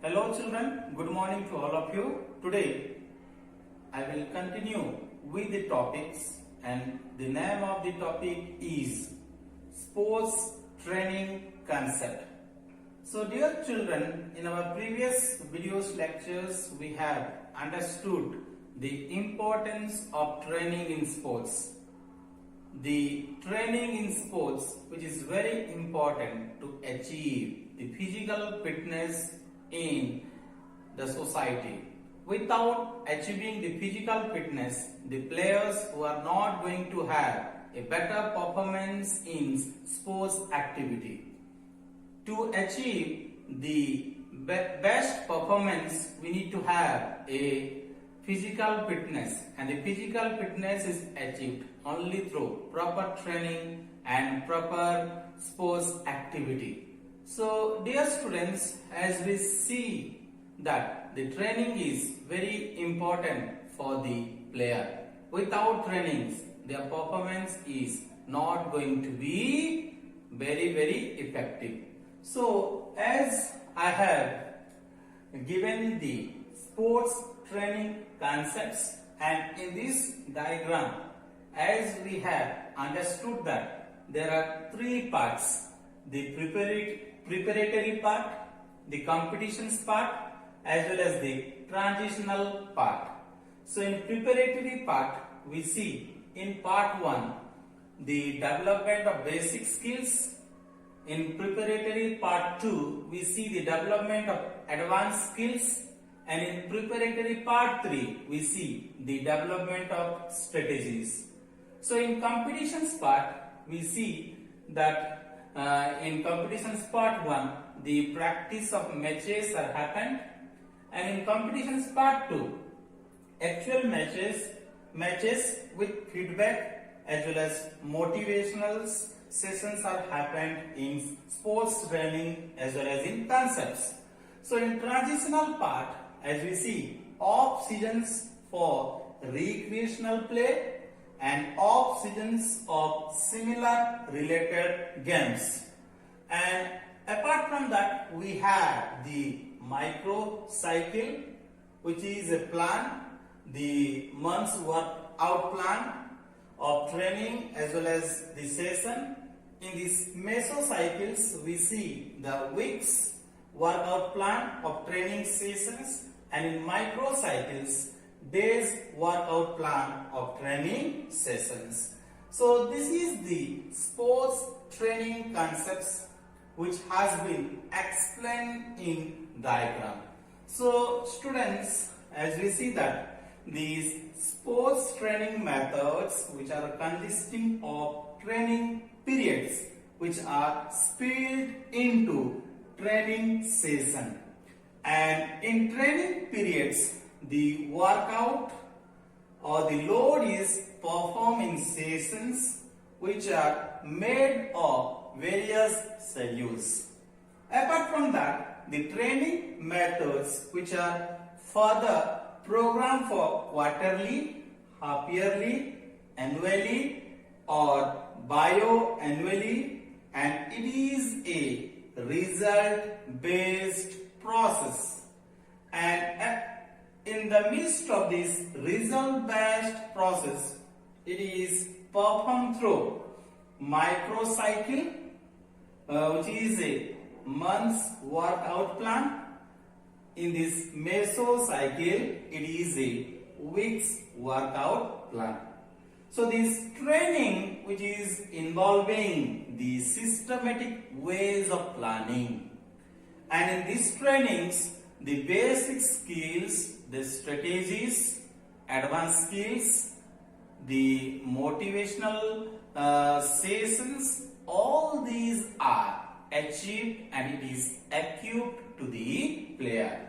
Hello children, good morning to all of you. Today I will continue with the topics and the name of the topic is sports training concept. So dear children, in our previous videos lectures we have understood the importance of training in sports. The training in sports which is very important to achieve the physical fitness in the society. Without achieving the physical fitness, the players who are not going to have a better performance in sports activity. To achieve the best performance, we need to have a physical fitness, and the physical fitness is achieved only through proper training and proper sports activity. So dear students, as we see that the training is very important for the player. Without trainings, their performance is not going to be very effective. So as I have given the sports training concepts, and in this diagram as we have understood that there are three parts: the preparatory part, the competitions part, as well as the transitional part. So in preparatory part we see in part 1 the development of basic skills. In preparatory part 2 we see the development of advanced skills, and in preparatory part 3 we see the development of strategies. So in competitions part we see that in competitions part 1 the practice of matches are happened, and in competitions part 2 actual matches with feedback as well as motivational sessions are happened in sports training as well as in concepts. So in transitional part, as we see, off seasons for recreational play and off seasons of similar related games. And apart from that, we have the micro cycle, which is a plan, the month's workout plan of training as well as the session. In these mesocycles, we see the weeks workout plan of training sessions, and in microcycles, days workout plan of training sessions. So this is the sports training concepts which has been explained in diagram. So students, as we see that these sports training methods which are consisting of training periods which are split into training session, and in training periods the workout or the load is performed in sessions which are made of various schedules. Apart from that, the training methods which are further programmed for quarterly, half yearly, annually or biannually, and it is a result based process, and in the midst of this result based process it is performed through microcycle, which is a month's workout plan. In this mesocycle it is a week's workout plan. So this training which is involving the systematic ways of planning, and in these trainings the basic skills, the strategies, advanced skills, the motivational sessions, all these are achieved and it is equipped to the player.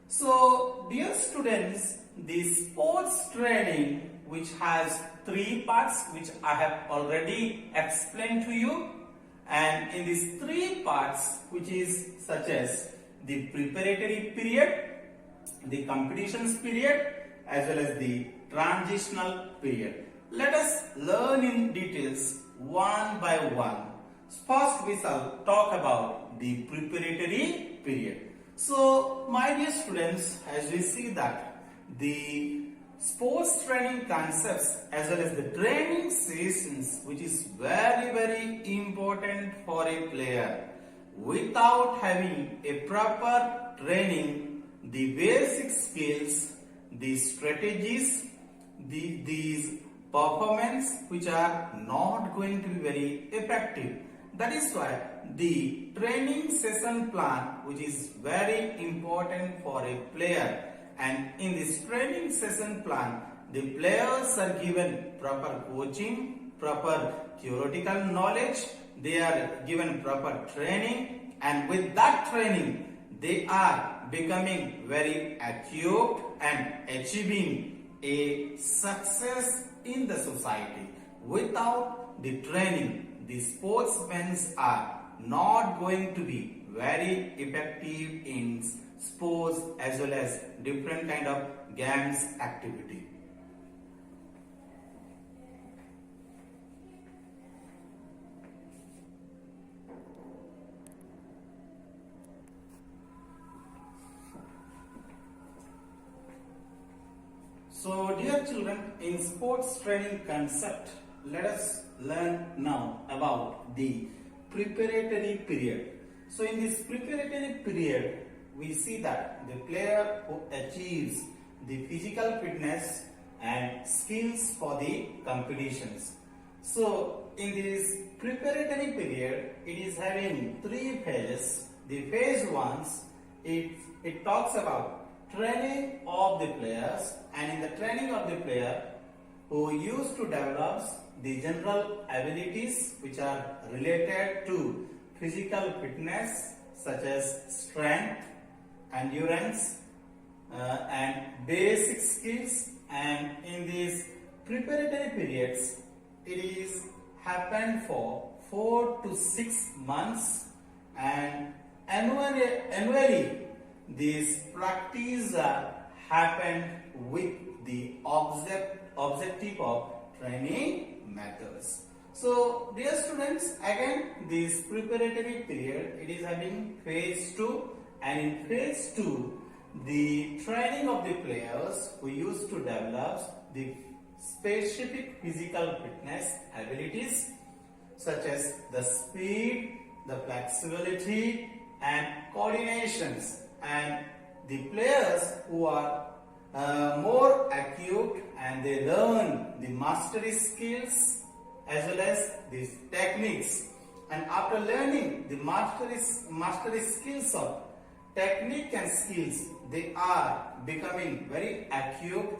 So dear students, the sports training which has three parts which I have already explained to you, and in these three parts which is such as the preparatory period, the competitions period as well as the transitional period. Let us learn in details one by one. First we shall talk about the preparatory period. So, my dear students, as we see that the sports training concepts as well as the training sessions, which is very important for a player, without having a proper training, the basic skills, the strategies, these performance which are not going to be very effective. That is why the training session plan, which is very important for a player, and in this training session plan the players are given proper coaching, proper theoretical knowledge, they are given proper training, and with that training they are becoming very acute and achieving a success in the society. Without the training, the sportsmen are not going to be very effective in sports as well as different kind of games activity. So, dear children, in sports training concept, let us learn now about the preparatory period. So, in this preparatory period, we see that the player who achieves the physical fitness and skills for the competitions. So, in this preparatory period, it is having three phases. The phase 1, it talks about training of the players, and in the training of the player who used to develop the general abilities which are related to physical fitness such as strength, endurance and basic skills. And in these preparatory periods it is happened for 4 to 6 months, and annually this practice happened with the objective of training methods. So, dear students, again this preparatory period, it is having phase 2, and in phase 2 the training of the players who used to develop the specific physical fitness abilities such as the speed, the flexibility and coordinations, and the players who are more acute and they learn the mastery skills as well as the techniques, and after learning the mastery skills of technique and skills, they are becoming very acute,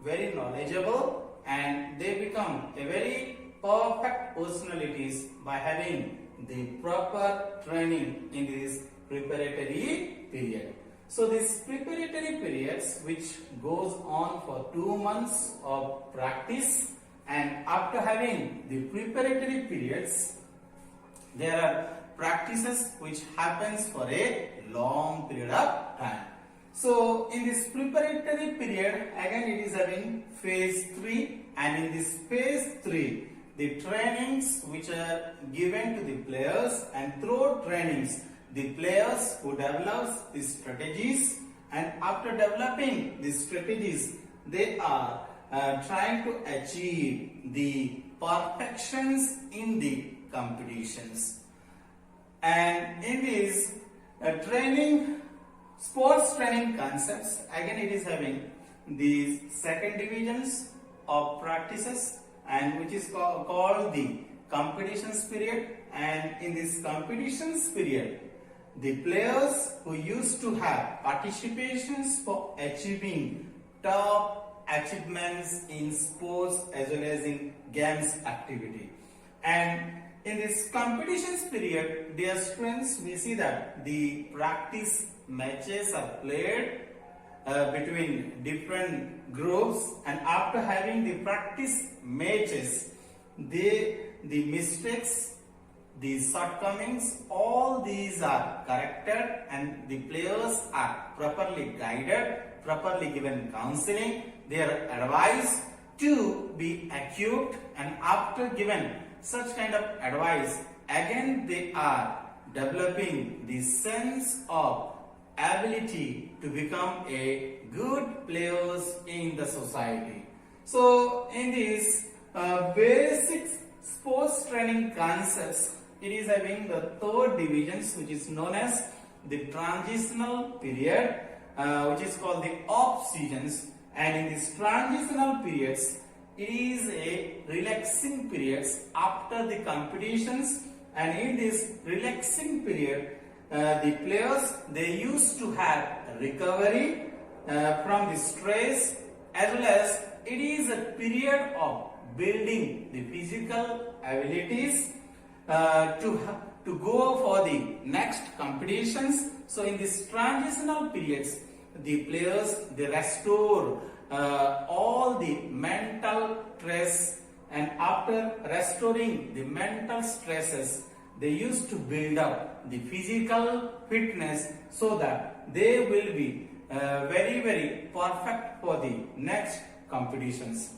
very knowledgeable, and they become a very perfect personalities by having the proper training in this preparatory period. So this preparatory periods which goes on for 2 months of practice, and after having the preparatory periods there are practices which happens for a long period of time. So in this preparatory period again it is having phase 3, and in this phase 3 the trainings which are given to the players, and through trainings the players who develops the strategies, and after developing these strategies they are trying to achieve the perfections in the competitions. And in these sports training concepts, again it is having these second divisions of practices, and which is called the competitions period. And in this competitions period the players who used to have participations for achieving top achievements in sports as well as in games activity. And in this competitions period, dear students, we see that the practice matches are played between different groups, and after having the practice matches, the mistakes, the shortcomings, all these are corrected, and the players are properly guided, properly given counseling, they are advised to be acute, and after given such kind of advice, again they are developing the sense of ability to become a good players in the society. So in this basic sports training concepts, it is having the third divisions, which is known as the transitional period, which is called the off seasons. And in these transitional periods, it is a relaxing periods after the competitions, and in this relaxing period, the players, they used to have recovery from the stress, as well as it is a period of building the physical abilities to go for the next competitions. So in these transitional periods, the players, they restore all the mental stress, and after restoring the mental stresses, they used to build up the physical fitness so that they will be very perfect for the next competitions.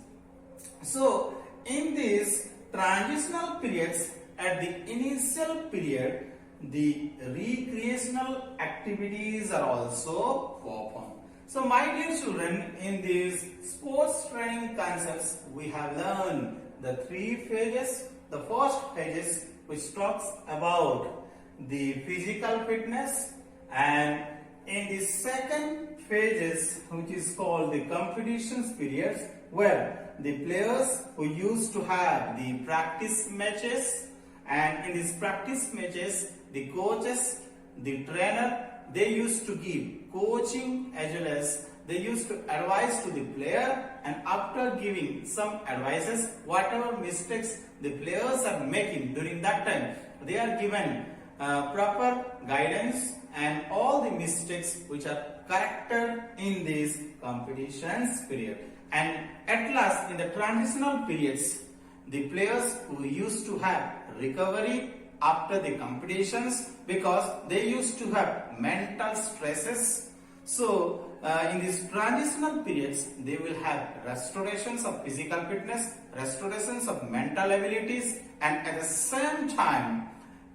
So in these transitional periods, at the initial period, the recreational activities are also performed. So my dear children, in these sports training concepts, we have learned the three phases. The first phase, which talks about the physical fitness, and in the second phases, which is called the competitions periods, where the players who used to have the practice matches, and in these practice matches, the coaches, the trainer, they used to give coaching, as well as they used to advise to the player, and after giving some advices, whatever mistakes the players are making during that time, they are given proper guidance, and all the mistakes which are corrected in this competitions period. And at last, in the transitional periods, the players who used to have recovery after the competitions, because they used to have mental stresses. So in these transitional periods, they will have restorations of physical fitness, restorations of mental abilities, and at the same time,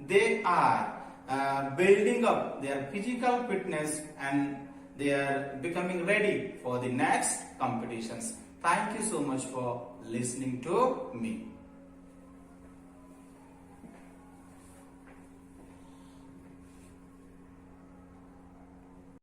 they are building up their physical fitness, and they are becoming ready for the next competitions. Thank you so much for listening to me.